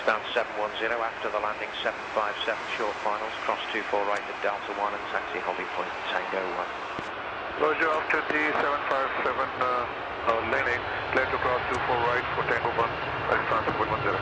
Pakistan 710 after the landing 757 short finals, cross 24 right at Delta 1 and taxi holding point Tango 1. Roger, after the 757 lane 8, clear to cross 24 right for Tango 1, Pakistan 710.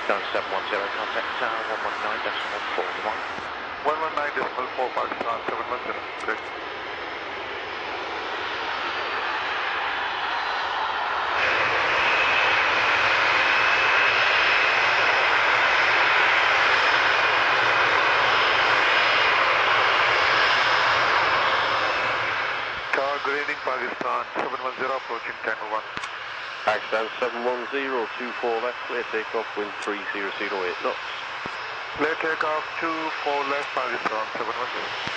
Down 710, contact tower 119.41. 119.4, Pakistan 710, correct. Tower grading Pakistan 710, approaching Tango 1. Pakistan 710, 24 left, clear takeoff, wind 3008 knots. Clear takeoff 24 left, Pakistan 710.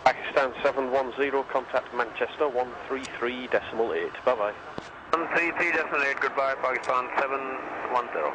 Pakistan 710, contact Manchester 133.8, bye bye. 133.8, goodbye, Pakistan 710.